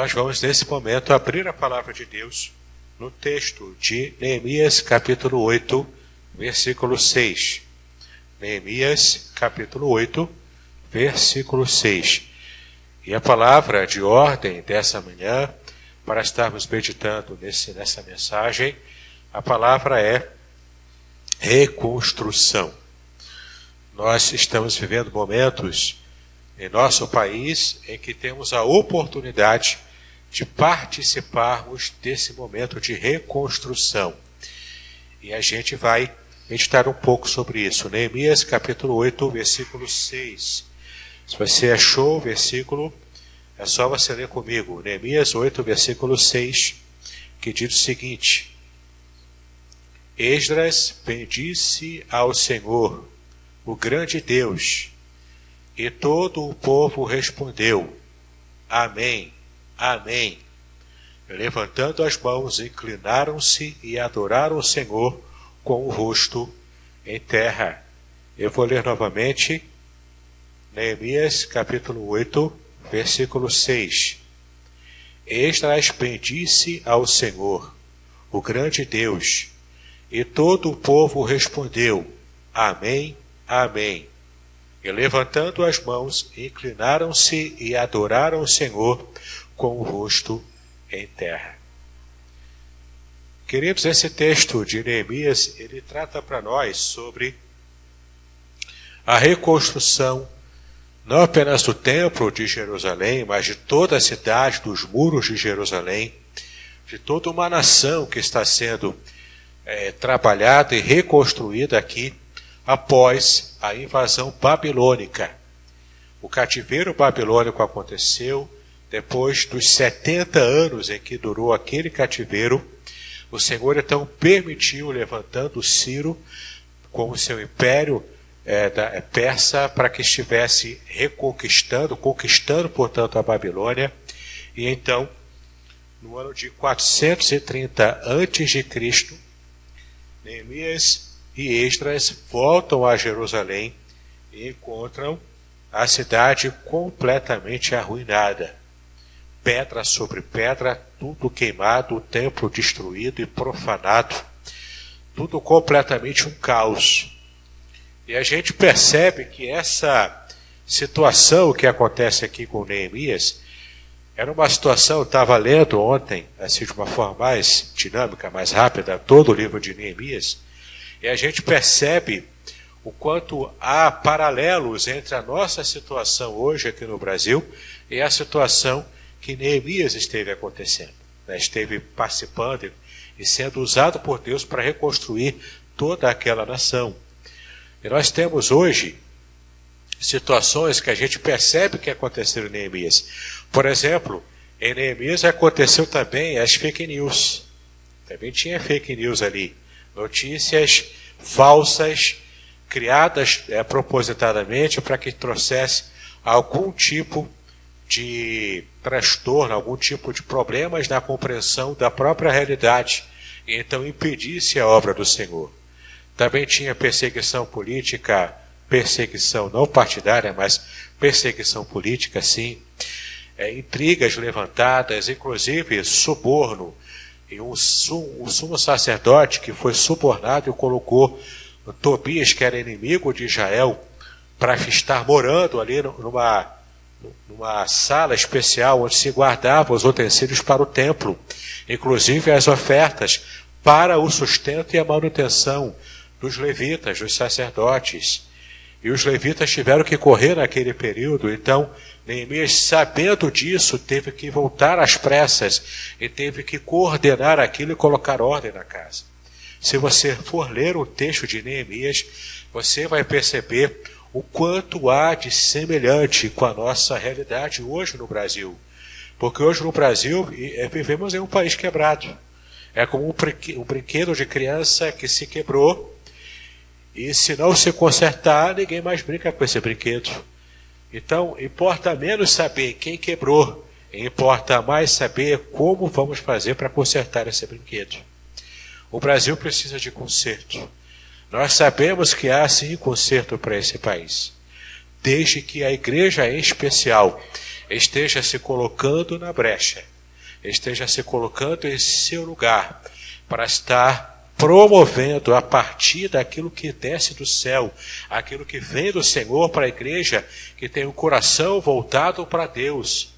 Nós vamos, nesse momento, abrir a palavra de Deus no texto de Neemias, capítulo 8, versículo 6. Neemias, capítulo 8, versículo 6. E a palavra de ordem dessa manhã, para estarmos meditando nessa mensagem, a palavra é reconstrução. Nós estamos vivendo momentos em nosso país em que temos a oportunidade de participarmos desse momento de reconstrução. E a gente vai meditar um pouco sobre isso. Neemias capítulo 8, versículo 6. Se você achou o versículo, é só você ler comigo. Neemias 8, versículo 6, que diz o seguinte: Esdras bendisse ao Senhor, o grande Deus, e todo o povo respondeu: Amém, Amém. Levantando as mãos, inclinaram-se e adoraram o Senhor com o rosto em terra. Eu vou ler novamente, Neemias capítulo 8, versículo 6. Esdras bendisse ao Senhor, o grande Deus, e todo o povo respondeu: Amém, Amém. E levantando as mãos, inclinaram-se e adoraram o Senhor com o rosto em terra. Queridos, esse texto de Neemias, ele trata para nós sobre a reconstrução, não apenas do templo de Jerusalém, mas de toda a cidade, dos muros de Jerusalém, de toda uma nação que está sendo trabalhada e reconstruída aqui após a invasão babilônica. O cativeiro babilônico aconteceu depois dos 70 anos em que durou aquele cativeiro. O Senhor então permitiu, levantando Ciro com o seu império persa, para que estivesse conquistando, portanto, a Babilônia. E então, no ano de 430 a.C., Neemias e Esdras voltam a Jerusalém e encontram a cidade completamente arruinada. Pedra sobre pedra, tudo queimado, o templo destruído e profanado, tudo completamente um caos. E a gente percebe que essa situação que acontece aqui com Neemias era uma situação, eu estava lendo ontem, assim, de uma forma mais dinâmica, mais rápida, todo o livro de Neemias, e a gente percebe o quanto há paralelos entre a nossa situação hoje aqui no Brasil e a situação que Neemias esteve acontecendo, esteve participando e sendo usado por Deus para reconstruir toda aquela nação. E nós temos hoje situações que a gente percebe que aconteceram em Neemias. Por exemplo, em Neemias aconteceu também as fake news. Também tinha fake news ali. Notícias falsas, criadas propositadamente para que trouxesse algum tipo de transtorno, algum tipo de problemas na compreensão da própria realidade, e então impedisse a obra do Senhor. Também tinha perseguição política, perseguição não partidária, mas perseguição política, sim, intrigas levantadas, inclusive suborno, e um sumo sacerdote que foi subornado e colocou Tobias, que era inimigo de Israel, para estar morando ali numa sala especial onde se guardavam os utensílios para o templo, inclusive as ofertas para o sustento e a manutenção dos levitas, dos sacerdotes. E os levitas tiveram que correr naquele período. Então Neemias, sabendo disso, teve que voltar às pressas e teve que coordenar aquilo e colocar ordem na casa. Se você for ler o texto de Neemias, você vai perceber o quanto há de semelhante com a nossa realidade hoje no Brasil. Porque hoje no Brasil vivemos em um país quebrado. É como um brinquedo de criança que se quebrou, e se não se consertar, ninguém mais brinca com esse brinquedo. Então, importa menos saber quem quebrou, e importa mais saber como vamos fazer para consertar esse brinquedo. O Brasil precisa de conserto. Nós sabemos que há sim conserto para esse país, desde que a igreja em especial esteja se colocando na brecha, esteja se colocando em seu lugar, para estar promovendo a partir daquilo que desce do céu, aquilo que vem do Senhor para a igreja, que tem o coração voltado para Deus.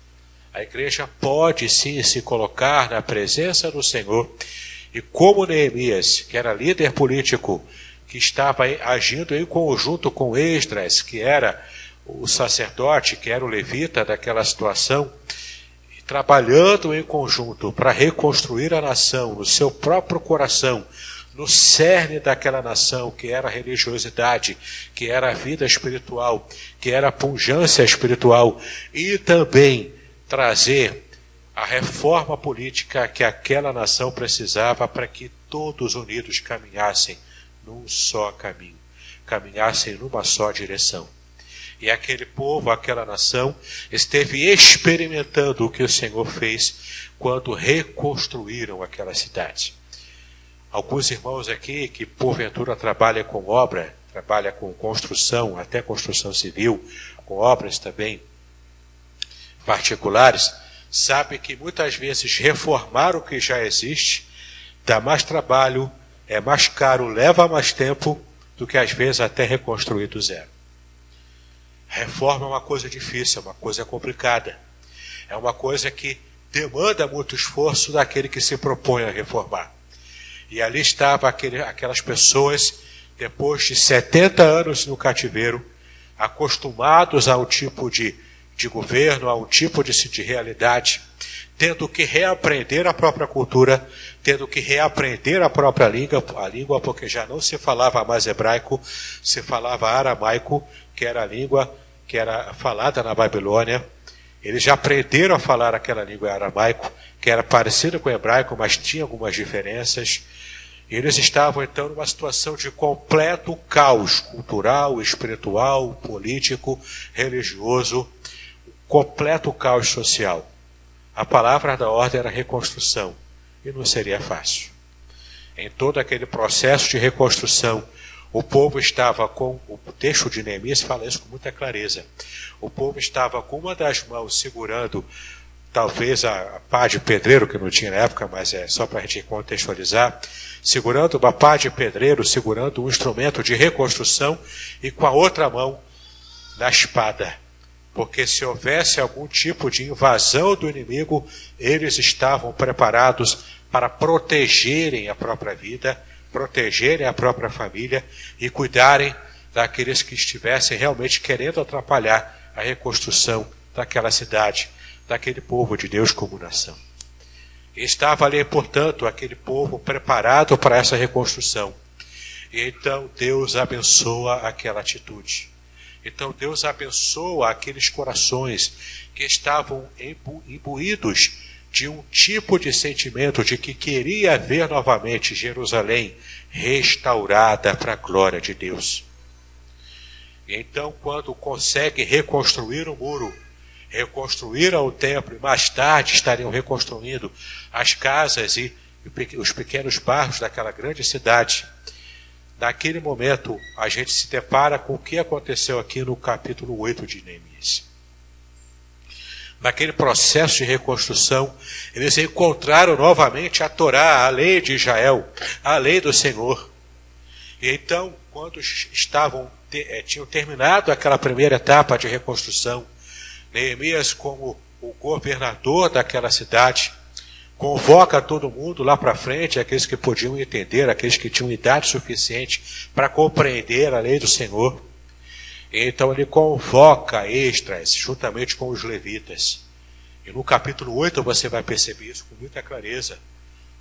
A igreja pode sim se colocar na presença do Senhor, e como Neemias, que era líder político, que estava agindo em conjunto com Esdras, que era o sacerdote, que era o levita daquela situação, trabalhando em conjunto para reconstruir a nação no seu próprio coração, no cerne daquela nação, que era a religiosidade, que era a vida espiritual, que era a pujança espiritual, e também trazer a reforma política que aquela nação precisava para que todos unidos caminhassem num só caminho, caminhassem numa só direção. E aquele povo, aquela nação, esteve experimentando o que o Senhor fez quando reconstruíram aquela cidade. Alguns irmãos aqui que porventura trabalham com obra, trabalham com construção, até construção civil, com obras também particulares, sabem que muitas vezes reformar o que já existe dá mais trabalho, é mais caro, leva mais tempo do que às vezes até reconstruir do zero. Reforma é uma coisa difícil, é uma coisa complicada. É uma coisa que demanda muito esforço daquele que se propõe a reformar. E ali estavam aquelas pessoas, depois de 70 anos no cativeiro, acostumados a um tipo de governo, a um tipo de realidade, tendo que reaprender a própria cultura, tendo que reaprender a própria língua, porque já não se falava mais hebraico, se falava aramaico, que era a língua que era falada na Babilônia. Eles já aprenderam a falar aquela língua aramaico, que era parecida com o hebraico, mas tinha algumas diferenças. E eles estavam então numa situação de completo caos cultural, espiritual, político, religioso, completo caos social. A palavra da ordem era reconstrução, e não seria fácil. Em todo aquele processo de reconstrução, o povo estava com, o texto de Neemias fala isso com muita clareza, o povo estava com uma das mãos segurando, talvez a pá de pedreiro, que não tinha na época, mas é só para a gente contextualizar, segurando uma pá de pedreiro, segurando um instrumento de reconstrução, e com a outra mão na espada. Porque se houvesse algum tipo de invasão do inimigo, eles estavam preparados para protegerem a própria vida, protegerem a própria família e cuidarem daqueles que estivessem realmente querendo atrapalhar a reconstrução daquela cidade, daquele povo de Deus como nação. E estava ali, portanto, aquele povo preparado para essa reconstrução. E então Deus abençoa aquela atitude. Então Deus abençoa aqueles corações que estavam imbuídos de um tipo de sentimento de que queria ver novamente Jerusalém restaurada para a glória de Deus. E então, quando consegue reconstruir o muro, reconstruir o templo, e mais tarde estariam reconstruindo as casas e os pequenos bairros daquela grande cidade, naquele momento a gente se depara com o que aconteceu aqui no capítulo 8 de Neemias. Naquele processo de reconstrução, eles encontraram novamente a Torá, a lei de Israel, a lei do Senhor. E então, quando tinham terminado aquela primeira etapa de reconstrução, Neemias, como o governador daquela cidade, convoca todo mundo lá para frente, aqueles que podiam entender, aqueles que tinham idade suficiente para compreender a lei do Senhor. E então ele convoca Esdras, juntamente com os levitas. E no capítulo 8 você vai perceber isso com muita clareza.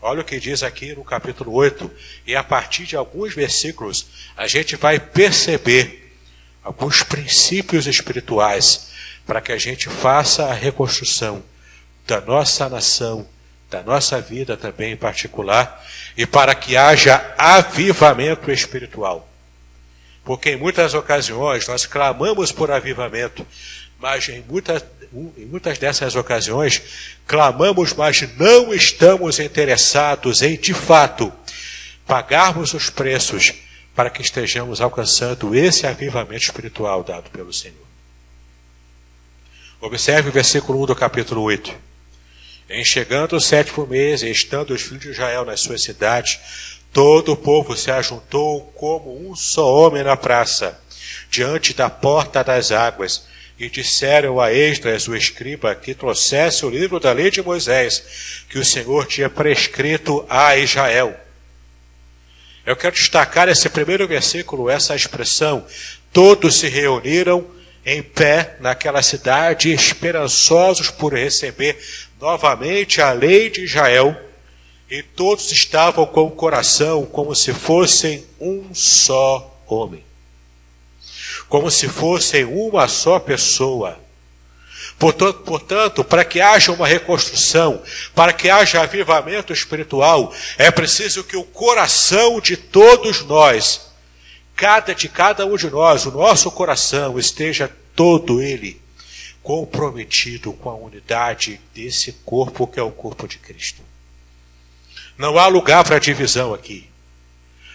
Olha o que diz aqui no capítulo 8. E a partir de alguns versículos, a gente vai perceber alguns princípios espirituais para que a gente faça a reconstrução da nossa nação, da nossa vida também em particular, e para que haja avivamento espiritual. Porque em muitas ocasiões nós clamamos por avivamento, mas em muitas dessas ocasiões clamamos, mas não estamos interessados em, de fato, pagarmos os preços para que estejamos alcançando esse avivamento espiritual dado pelo Senhor. Observe o versículo 1 do capítulo 8. Em chegando o 7º mês, e estando os filhos de Israel nas suas cidades, todo o povo se ajuntou como um só homem na praça, diante da porta das águas, e disseram a Esdras, o escriba, que trouxesse o livro da lei de Moisés, que o Senhor tinha prescrito a Israel. Eu quero destacar esse primeiro versículo, essa expressão: todos se reuniram em pé naquela cidade, esperançosos por receber novamente a lei de Israel, e todos estavam com o coração como se fossem um só homem, como se fossem uma só pessoa. Portanto, para que haja uma reconstrução, para que haja avivamento espiritual, é preciso que o coração de todos nós, de cada um de nós, o nosso coração esteja todo ele comprometido com a unidade desse corpo que é o corpo de Cristo. Não há lugar para divisão aqui.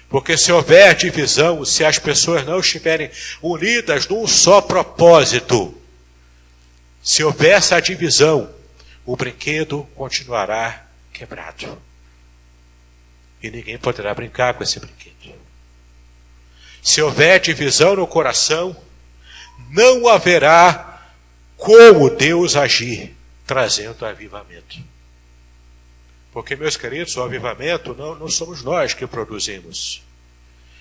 Porque se houver divisão, se as pessoas não estiverem unidas num só propósito, se houver essa divisão, o brinquedo continuará quebrado. E ninguém poderá brincar com esse brinquedo. Se houver divisão no coração, não haverá como Deus agir, trazendo avivamento. Porque, meus queridos, o avivamento não somos nós que produzimos.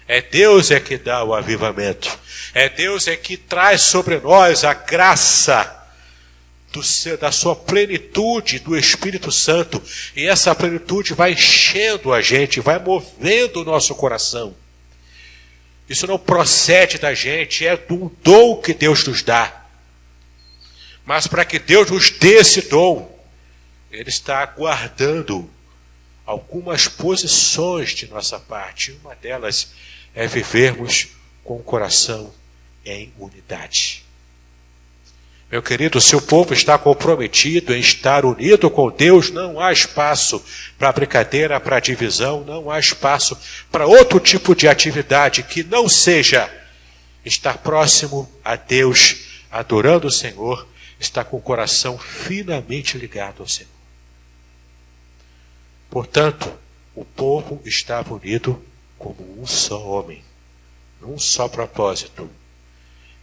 É Deus é que dá o avivamento. É Deus é que traz sobre nós a graça da sua plenitude, do Espírito Santo. E essa plenitude vai enchendo a gente, vai movendo o nosso coração. Isso não procede da gente, é do dom que Deus nos dá. Mas para que Deus nos dê esse dom, Ele está aguardando algumas posições de nossa parte. Uma delas é vivermos com o coração em unidade. Meu querido, se o povo está comprometido em estar unido com Deus, não há espaço para brincadeira, para divisão, não há espaço para outro tipo de atividade que não seja estar próximo a Deus, adorando o Senhor, estar com o coração finamente ligado ao Senhor. Portanto, o povo estava unido como um só homem, num só propósito.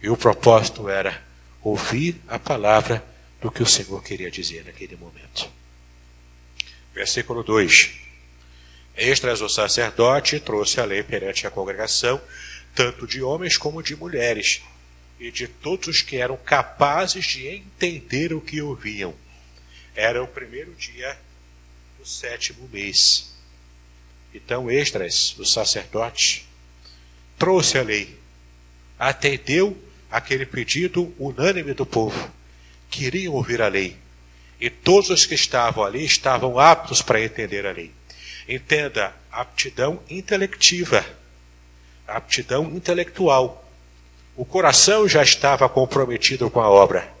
E o propósito era ouvir a palavra do que o Senhor queria dizer naquele momento. Versículo 2. Esdras, o sacerdote, trouxe a lei perante a congregação, tanto de homens como de mulheres, e de todos os que eram capazes de entender o que ouviam. Era o primeiro dia do 7º mês. Então Esdras, o sacerdote, trouxe a lei, atendeu aquele pedido unânime do povo. Queriam ouvir a lei. E todos os que estavam ali estavam aptos para entender a lei. Entenda, aptidão intelectiva, aptidão intelectual. O coração já estava comprometido com a obra.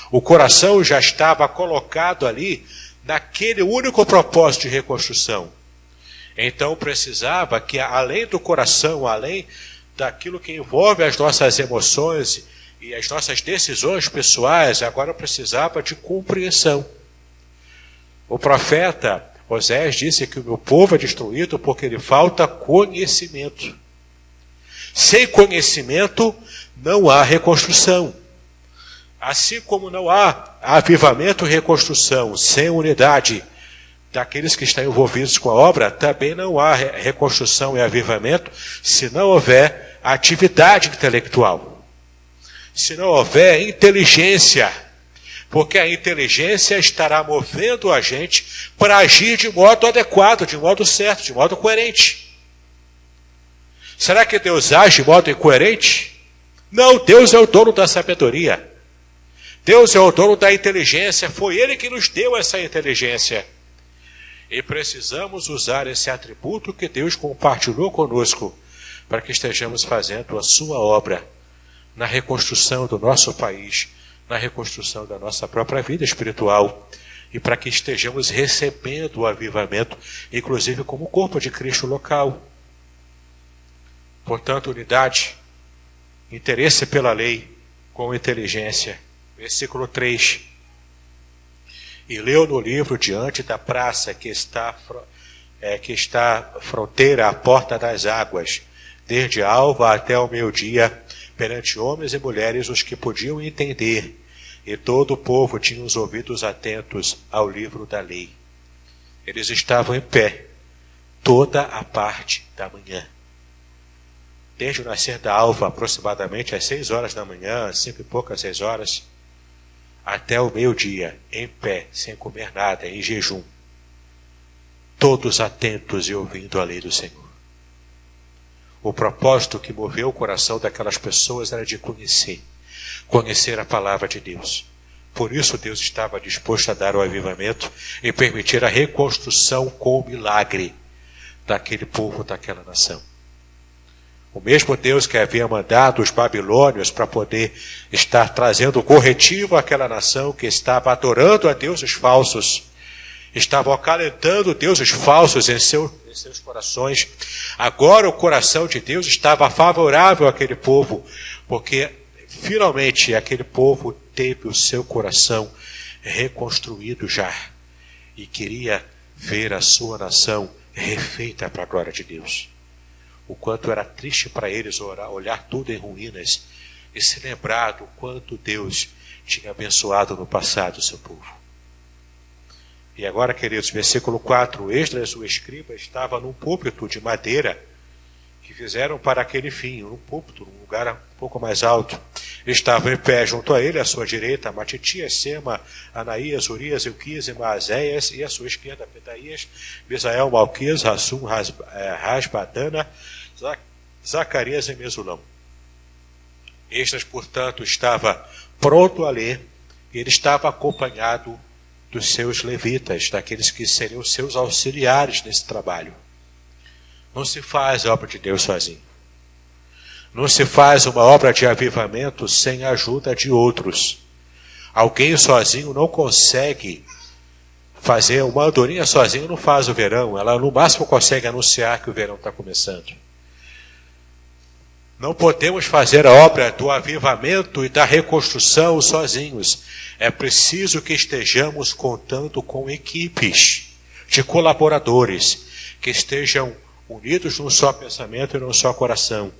O coração já estava colocado ali naquele único propósito de reconstrução. Então precisava que, além do coração, além daquilo que envolve as nossas emoções e as nossas decisões pessoais, agora precisava de compreensão. O profeta Osés disse que o meu povo é destruído porque lhe falta conhecimento. Sem conhecimento não há reconstrução. Assim como não há avivamento e reconstrução sem unidade daqueles que estão envolvidos com a obra, também não há reconstrução e avivamento se não houver atividade intelectual. Se não houver inteligência, porque a inteligência estará movendo a gente para agir de modo adequado, de modo certo, de modo coerente. Será que Deus age de modo incoerente? Não, Deus é o dono da sabedoria. Deus é o dono da inteligência, foi Ele que nos deu essa inteligência. E precisamos usar esse atributo que Deus compartilhou conosco para que estejamos fazendo a sua obra na reconstrução do nosso país, na reconstrução da nossa própria vida espiritual e para que estejamos recebendo o avivamento, inclusive como corpo de Cristo local. Portanto, unidade, interesse pela lei com inteligência Versículo 3. E leu no livro diante da praça que está fronteira à porta das águas, desde a alva até o meio-dia, perante homens e mulheres os que podiam entender, e todo o povo tinha os ouvidos atentos ao livro da lei. Eles estavam em pé toda a parte da manhã. Desde o nascer da alva, aproximadamente às 6 horas da manhã, 5 e poucas, 6 horas, até o meio-dia, em pé, sem comer nada, em jejum. Todos atentos e ouvindo a lei do Senhor. O propósito que moveu o coração daquelas pessoas era de conhecer a palavra de Deus. Por isso Deus estava disposto a dar o avivamento e permitir a reconstrução com o milagre daquele povo, daquela nação. O mesmo Deus que havia mandado os babilônios para poder estar trazendo corretivo àquela nação que estava adorando a deuses falsos, estava acalentando deuses falsos em seus corações. Agora o coração de Deus estava favorável àquele povo, porque finalmente aquele povo teve o seu coração reconstruído já e queria ver a sua nação refeita para a glória de Deus. O quanto era triste para eles olhar tudo em ruínas e se lembrar do quanto Deus tinha abençoado no passado o seu povo. E agora, queridos, versículo 4, Esdras, o escriba, estava num púlpito de madeira que fizeram para aquele fim, num púlpito, num lugar um pouco mais alto. Estavam em pé junto a ele, à sua direita, Matitias, Sema, Anaías, Urias, Ilquias e Maazéias, e à sua esquerda, Pedaías, Misael, Malquias, Rassum, Rasbadana, Zacarias e Mesulão. Esdras, portanto, estava pronto a ler, e ele estava acompanhado dos seus levitas, daqueles que seriam seus auxiliares nesse trabalho. Não se faz a obra de Deus sozinho. Não se faz uma obra de avivamento sem a ajuda de outros. Alguém sozinho não consegue fazer, uma andorinha sozinho não faz o verão, ela no máximo consegue anunciar que o verão está começando. Não podemos fazer a obra do avivamento e da reconstrução sozinhos. É preciso que estejamos contando com equipes de colaboradores que estejam unidos num só pensamento e num só coração.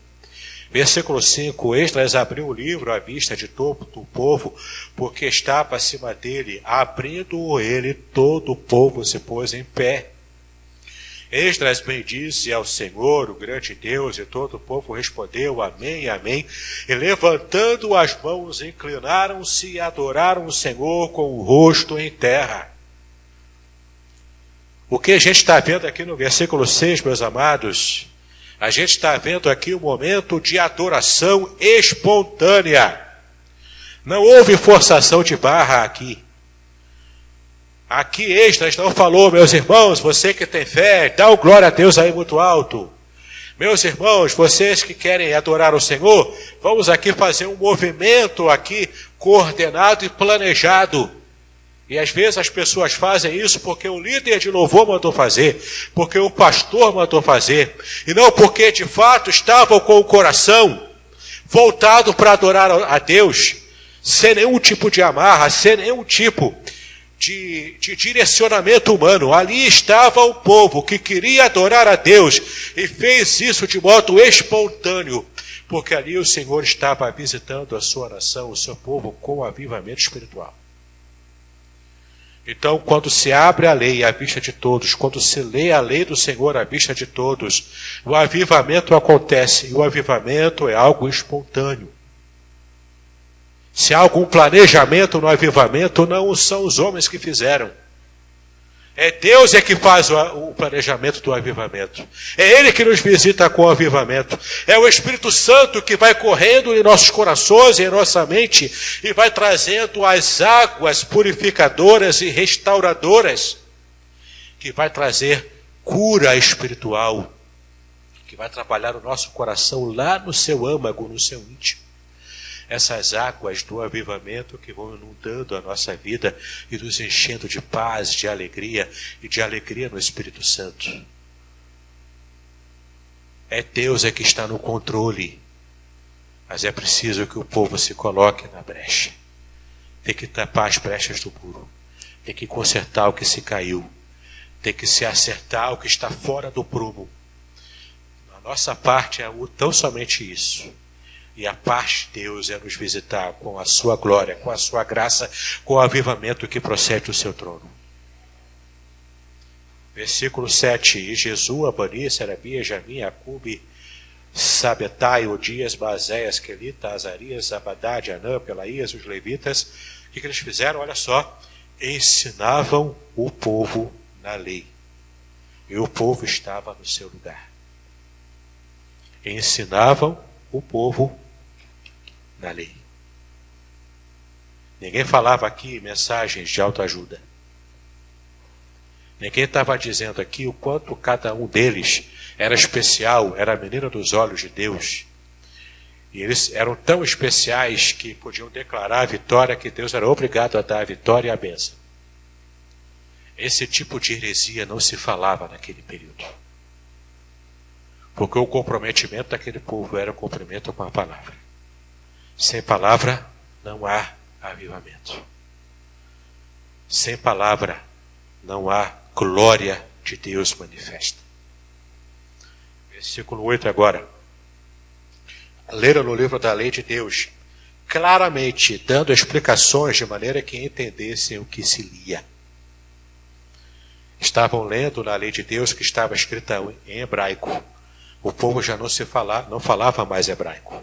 Versículo 5, Esdras abriu o livro à vista de todo o povo, porque estava acima dele. Abrindo ele, todo o povo se pôs em pé. Esdras bendisse ao Senhor, o grande Deus, e todo o povo respondeu, amém, amém. E levantando as mãos, inclinaram-se e adoraram o Senhor com o rosto em terra. O que a gente está vendo aqui no versículo 6, meus amados, a gente está vendo aqui um momento de adoração espontânea. Não houve forçação de barra aqui. Aqui Esdras não falou, meus irmãos, você que tem fé, dá o glória a Deus aí muito alto. Meus irmãos, vocês que querem adorar o Senhor, vamos aqui fazer um movimento aqui coordenado e planejado. E às vezes as pessoas fazem isso porque o líder de louvor mandou fazer, porque o pastor mandou fazer, e não porque de fato estavam com o coração voltado para adorar a Deus, sem nenhum tipo de amarra, sem nenhum tipo de direcionamento humano. Ali estava o povo que queria adorar a Deus e fez isso de modo espontâneo, porque ali o Senhor estava visitando a sua nação, o seu povo, com avivamento espiritual. Então, quando se abre a lei à vista de todos, quando se lê a lei do Senhor à vista de todos, o avivamento acontece, e o avivamento é algo espontâneo. Se há algum planejamento no avivamento, não são os homens que fizeram. É Deus que faz o planejamento do avivamento. É Ele que nos visita com o avivamento. É o Espírito Santo que vai correndo em nossos corações e em nossa mente e vai trazendo as águas purificadoras e restauradoras, que vai trazer cura espiritual, que vai trabalhar o nosso coração lá no seu âmago, no seu íntimo. Essas águas do avivamento que vão inundando a nossa vida e nos enchendo de paz, de alegria e de alegria no Espírito Santo. É Deus que está no controle, mas é preciso que o povo se coloque na brecha. tem que tapar as brechas do muro, tem que consertar o que se caiu, tem que se acertar o que está fora do prumo. A nossa parte é tão somente isso. E a parte de Deus é nos visitar com a sua glória, com a sua graça, com o avivamento que procede do seu trono. Versículo 7. E Jesus, Abani, Serabia, Jamim, Acube, Sabetai, Odias, Bazéias, Quelita, Azarias, Abadá, Anã, Pelaías, os levitas, o que eles fizeram? Olha só, ensinavam o povo na lei. E o povo estava no seu lugar. Ensinavam o povo na lei. Ninguém falava aqui mensagens de autoajuda. Ninguém estava dizendo aqui o quanto cada um deles era especial, era a menina dos olhos de Deus. E eles eram tão especiais que podiam declarar a vitória, que Deus era obrigado a dar a vitória e a bênção. Esse tipo de heresia não se falava naquele período. Porque o comprometimento daquele povo era o cumprimento com a palavra. Sem palavra não há avivamento. Sem palavra não há glória de Deus manifesta. Versículo 8 agora. Leram no livro da lei de Deus, claramente dando explicações de maneira que entendessem o que se lia. Estavam lendo na lei de Deus que estava escrita em hebraico. O povo já não falava mais hebraico.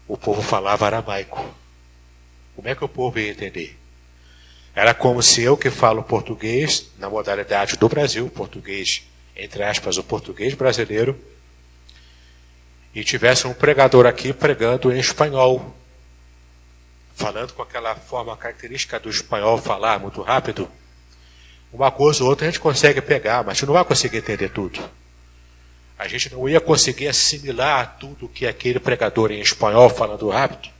O povo falava aramaico. Como é que o povo ia entender? Era como se eu que falo português, na modalidade do Brasil, português, entre aspas, o português brasileiro, e tivesse um pregador aqui pregando em espanhol, falando com aquela forma característica do espanhol falar muito rápido. Uma coisa ou outra a gente consegue pegar, mas a gente não vai conseguir entender tudo. A gente não ia conseguir assimilar tudo que aquele pregador em espanhol falando rápido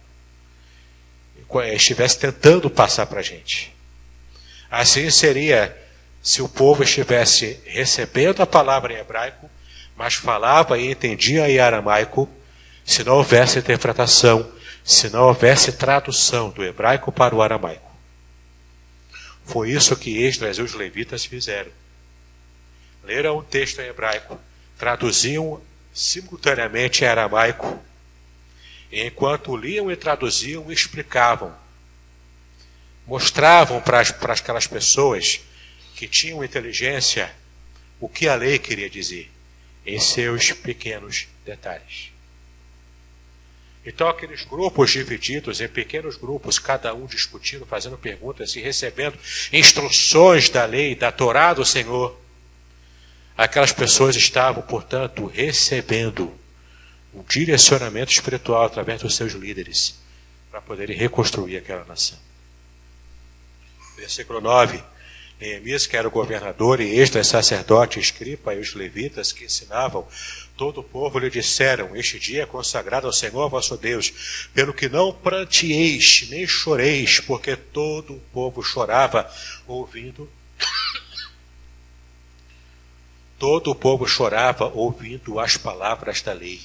estivesse tentando passar para a gente. Assim seria se o povo estivesse recebendo a palavra em hebraico, mas falava e entendia em aramaico, se não houvesse interpretação, se não houvesse tradução do hebraico para o aramaico. Foi isso que Esdras e os levitas fizeram. Leram o texto em hebraico, traduziam simultaneamente em aramaico, e enquanto liam e traduziam, explicavam. Mostravam para aquelas pessoas que tinham inteligência o que a lei queria dizer, em seus pequenos detalhes. Então aqueles grupos divididos em pequenos grupos, cada um discutindo, fazendo perguntas e recebendo instruções da lei, da Torá do Senhor, aquelas pessoas estavam, portanto, recebendo um direcionamento espiritual através dos seus líderes para poderem reconstruir aquela nação. Versículo 9. Neemias, que era o governador, e Esdras, sacerdote, escriba, e os levitas que ensinavam todo o povo, lhe disseram: este dia é consagrado ao Senhor vosso Deus, pelo que não pranteeis, nem choreis, porque todo o povo chorava ouvindo. Todo o povo chorava ouvindo as palavras da lei.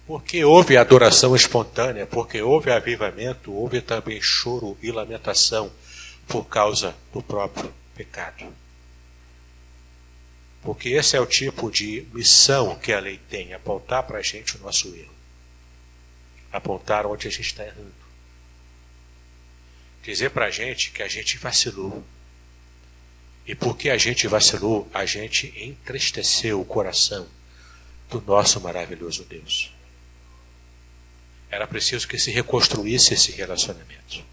Porque houve adoração espontânea, porque houve avivamento, houve também choro e lamentação por causa do próprio pecado. Porque esse é o tipo de missão que a lei tem, apontar para a gente o nosso erro. Apontar onde a gente está errando. Dizer para a gente que a gente vacilou. E porque a gente vacilou, a gente entristeceu o coração do nosso maravilhoso Deus. Era preciso que se reconstruísse esse relacionamento.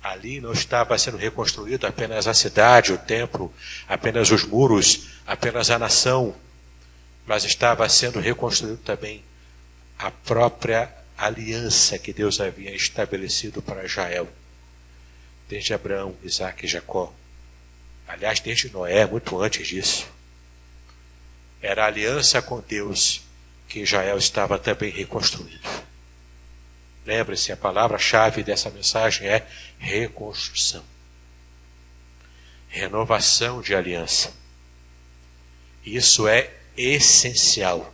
Ali não estava sendo reconstruído apenas a cidade, o templo, apenas os muros, apenas a nação, mas estava sendo reconstruído também a própria aliança que Deus havia estabelecido para Israel, desde Abraão, Isaque e Jacó. Aliás, desde Noé, muito antes disso. Era a aliança com Deus que Israel estava também reconstruindo. Lembre-se, a palavra-chave dessa mensagem é reconstrução. Renovação de aliança. Isso é essencial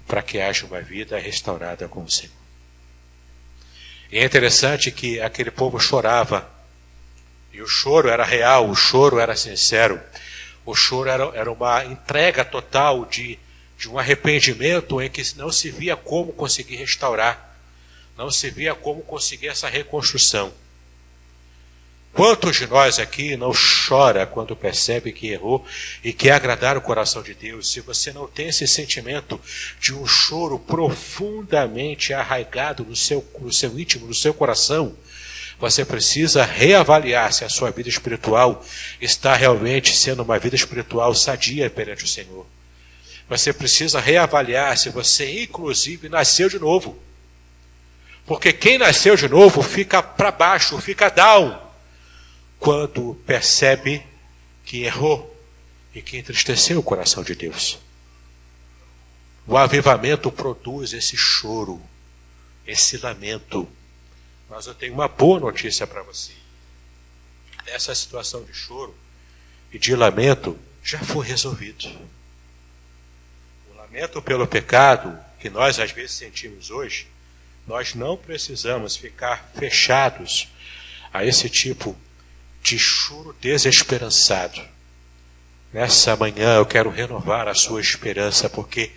para que haja uma vida restaurada com o Senhor. E é interessante que aquele povo chorava. E o choro era real, o choro era sincero. O choro era uma entrega total de um arrependimento em que não se via como conseguir restaurar. Não se via como conseguir essa reconstrução. Quantos de nós aqui não chora quando percebe que errou e quer agradar o coração de Deus? Se você não tem esse sentimento de um choro profundamente arraigado no seu íntimo, no seu coração, você precisa reavaliar se a sua vida espiritual está realmente sendo uma vida espiritual sadia perante o Senhor. Você precisa reavaliar se você, inclusive, nasceu de novo. Porque quem nasceu de novo fica para baixo, fica down, quando percebe que errou e que entristeceu o coração de Deus. O avivamento produz esse choro, esse lamento. Mas eu tenho uma boa notícia para você. Essa situação de choro e de lamento já foi resolvido. O lamento pelo pecado que nós às vezes sentimos hoje, nós não precisamos ficar fechados a esse tipo de choro desesperançado. Nessa manhã eu quero renovar a sua esperança, porque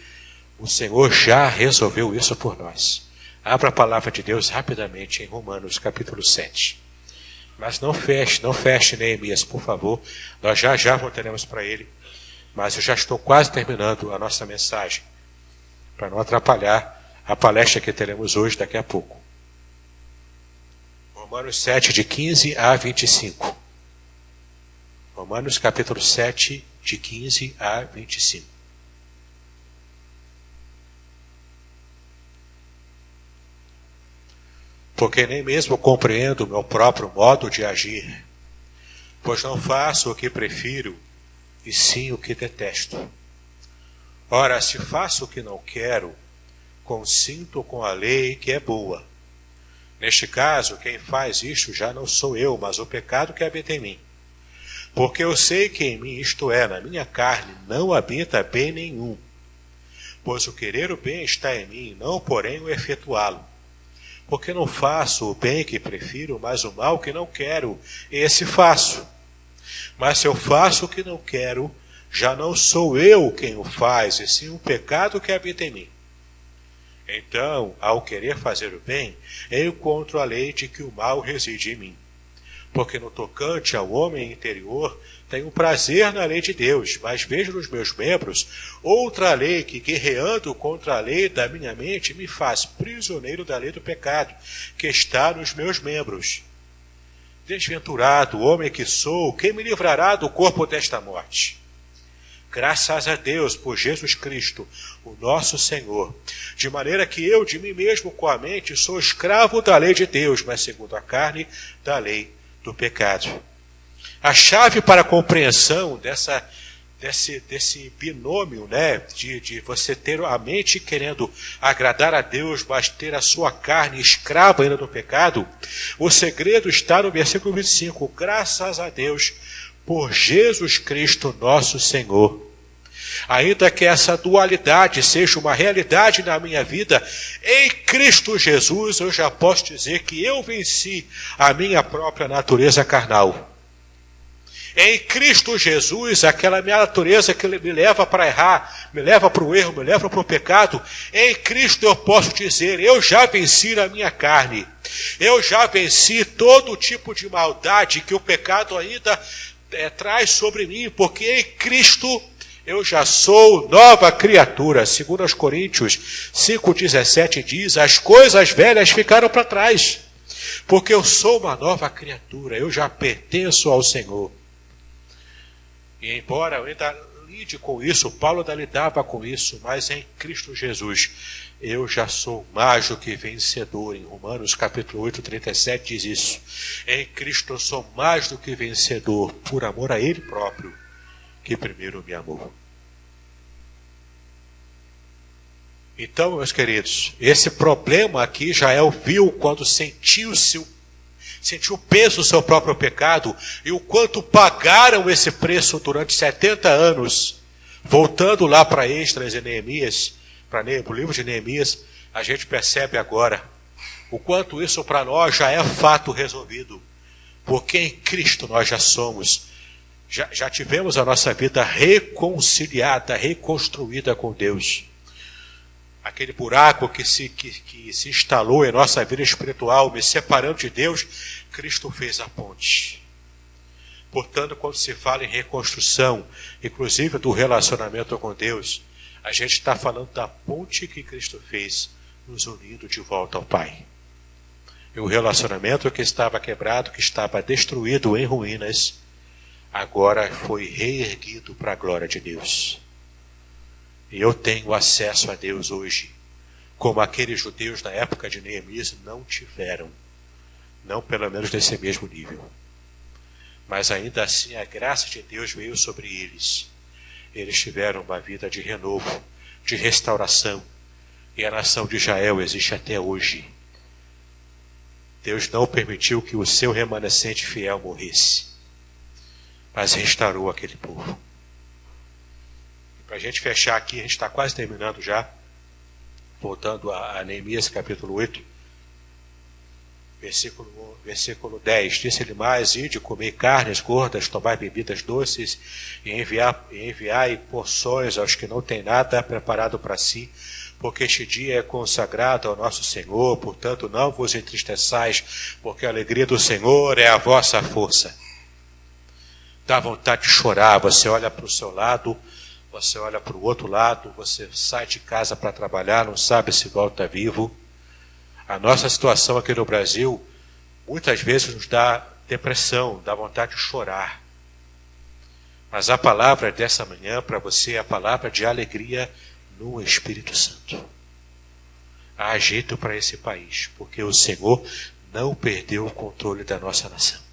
o Senhor já resolveu isso por nós. Abra a palavra de Deus rapidamente em Romanos capítulo 7. Mas não feche Neemias, por favor. Nós já voltaremos para ele. Mas eu já estou quase terminando a nossa mensagem, para não atrapalhar a palestra que teremos hoje daqui a pouco. Romanos 7, de 15 a 25. Romanos capítulo 7, de 15 a 25. Porque nem mesmo compreendo o meu próprio modo de agir, pois não faço o que prefiro, e sim o que detesto. Ora, se faço o que não quero, consinto com a lei que é boa. Neste caso, quem faz isto já não sou eu, mas o pecado que habita em mim. Porque eu sei que em mim, isto é, na minha carne, não habita bem nenhum. Pois o querer o bem está em mim, não porém o efetuá-lo. Porque não faço o bem que prefiro, mas o mal que não quero, esse faço. Mas se eu faço o que não quero, já não sou eu quem o faz, e sim o pecado que habita em mim. Então, ao querer fazer o bem, eu encontro a lei de que o mal reside em mim. Porque no tocante ao homem interior, tenho prazer na lei de Deus, mas vejo nos meus membros outra lei que, guerreando contra a lei da minha mente, me faz prisioneiro da lei do pecado, que está nos meus membros. Desventurado homem que sou, quem me livrará do corpo desta morte? Graças a Deus por Jesus Cristo, o nosso Senhor, de maneira que eu de mim mesmo com a mente sou escravo da lei de Deus, mas segundo a carne, da lei do pecado. A chave para a compreensão desse binômio, né, de você ter a mente querendo agradar a Deus, mas ter a sua carne escrava ainda do pecado, o segredo está no versículo 25. Graças a Deus por Jesus Cristo, nosso Senhor. Ainda que essa dualidade seja uma realidade na minha vida, em Cristo Jesus eu já posso dizer que eu venci a minha própria natureza carnal. Em Cristo Jesus, aquela minha natureza que me leva para errar, me leva para o erro, me leva para o pecado, em Cristo eu posso dizer, eu já venci a minha carne. Eu já venci todo tipo de maldade que o pecado ainda traz sobre mim, porque em Cristo eu já sou nova criatura. 2 Coríntios 5,17 diz, as coisas velhas ficaram para trás, porque eu sou uma nova criatura, eu já pertenço ao Senhor. E embora eu ainda lide com isso, Paulo ainda lidava com isso, mas em Cristo Jesus, eu já sou mais do que vencedor. Em Romanos capítulo 8, 37 diz isso. Em Cristo eu sou mais do que vencedor, por amor a Ele próprio, que primeiro me amou. Então, meus queridos, esse problema aqui Jael viu quando sentiu o peso do seu próprio pecado e o quanto pagaram esse preço durante 70 anos. Voltando lá para Esdras e Neemias, para o livro de Neemias, a gente percebe agora o quanto isso para nós já é fato resolvido, porque em Cristo nós já somos, já tivemos a nossa vida reconciliada, reconstruída com Deus. Aquele buraco que se instalou em nossa vida espiritual, me separando de Deus, Cristo fez a ponte. Portanto, quando se fala em reconstrução, inclusive do relacionamento com Deus, a gente está falando da ponte que Cristo fez, nos unindo de volta ao Pai. E o relacionamento que estava quebrado, que estava destruído em ruínas, agora foi reerguido para a glória de Deus. E eu tenho acesso a Deus hoje, como aqueles judeus na época de Neemias não tiveram. Não pelo menos nesse mesmo nível. Mas ainda assim a graça de Deus veio sobre eles. Eles tiveram uma vida de renovo, de restauração. E a nação de Israel existe até hoje. Deus não permitiu que o seu remanescente fiel morresse, mas restaurou aquele povo. Para a gente fechar aqui, a gente está quase terminando já, voltando a Neemias capítulo 8, versículo 10. Disse-lhe mais: ide, comer carnes gordas, tomar bebidas doces, e enviai porções aos que não têm nada preparado para si, porque este dia é consagrado ao nosso Senhor, portanto não vos entristeçais, porque a alegria do Senhor é a vossa força. Dá vontade de chorar, você olha para o seu lado, você olha para o outro lado, você sai de casa para trabalhar, não sabe se volta vivo. A nossa situação aqui no Brasil, muitas vezes nos dá depressão, dá vontade de chorar. Mas a palavra dessa manhã para você é a palavra de alegria no Espírito Santo. Há jeito para esse país, porque o Senhor não perdeu o controle da nossa nação.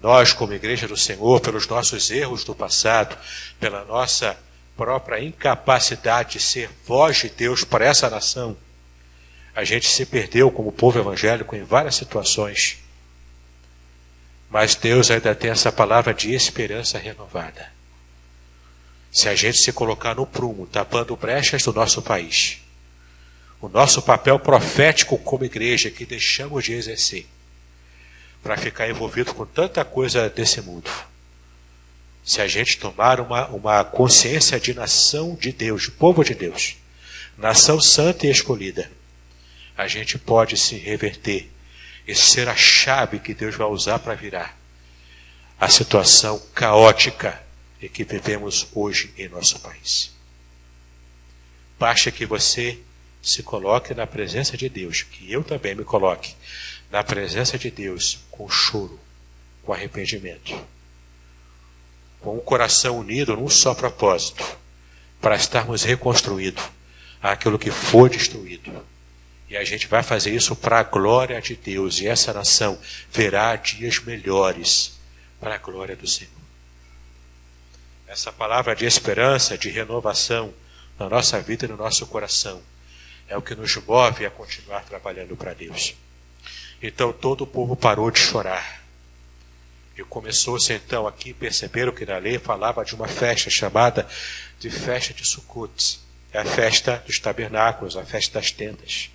Nós, como Igreja do Senhor, pelos nossos erros do passado, pela nossa própria incapacidade de ser voz de Deus para essa nação, a gente se perdeu como povo evangélico em várias situações. Mas Deus ainda tem essa palavra de esperança renovada. Se a gente se colocar no prumo, tapando brechas do nosso país, o nosso papel profético como igreja que deixamos de exercer, para ficar envolvido com tanta coisa desse mundo. Se a gente tomar uma consciência de nação de Deus, de povo de Deus, nação santa e escolhida, a gente pode se reverter e ser a chave que Deus vai usar para virar a situação caótica em que vivemos hoje em nosso país. Basta que você se coloque na presença de Deus, que eu também me coloque na presença de Deus com choro, com arrependimento, com o coração unido num só propósito, para estarmos reconstruídos aquilo que foi destruído. E a gente vai fazer isso para a glória de Deus, e essa nação verá dias melhores para a glória do Senhor. Essa palavra de esperança, de renovação na nossa vida e no nosso coração, é o que nos move a continuar trabalhando para Deus. Então todo o povo parou de chorar. E começou-se então aqui, perceberam que na lei falava de uma festa chamada de festa de Sukkot. É a festa dos tabernáculos, a festa das tendas.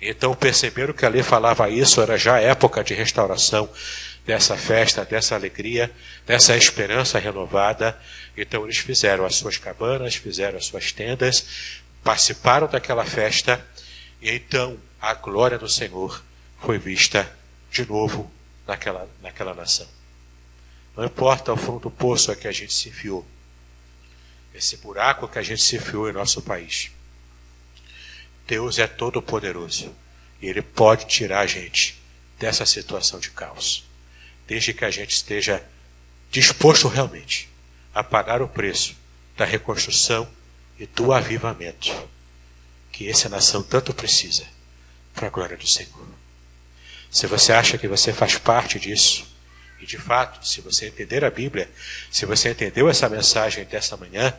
Então perceberam que a lei falava isso, era já a época de restauração dessa festa, dessa alegria, dessa esperança renovada. Então eles fizeram as suas cabanas, fizeram as suas tendas, participaram daquela festa, e então a glória do Senhor foi vista de novo naquela nação. Não importa o fundo do poço a que a gente se enfiou, esse buraco que a gente se enfiou em nosso país, Deus é todo poderoso e Ele pode tirar a gente dessa situação de caos, desde que a gente esteja disposto realmente a pagar o preço da reconstrução e do avivamento que essa nação tanto precisa para a glória do Senhor. Se você acha que você faz parte disso, e de fato, se você entender a Bíblia, se você entendeu essa mensagem dessa manhã,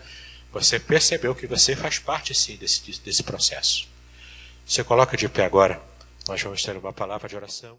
você percebeu que você faz parte sim desse processo. Você coloca de pé agora, nós vamos ter uma palavra de oração.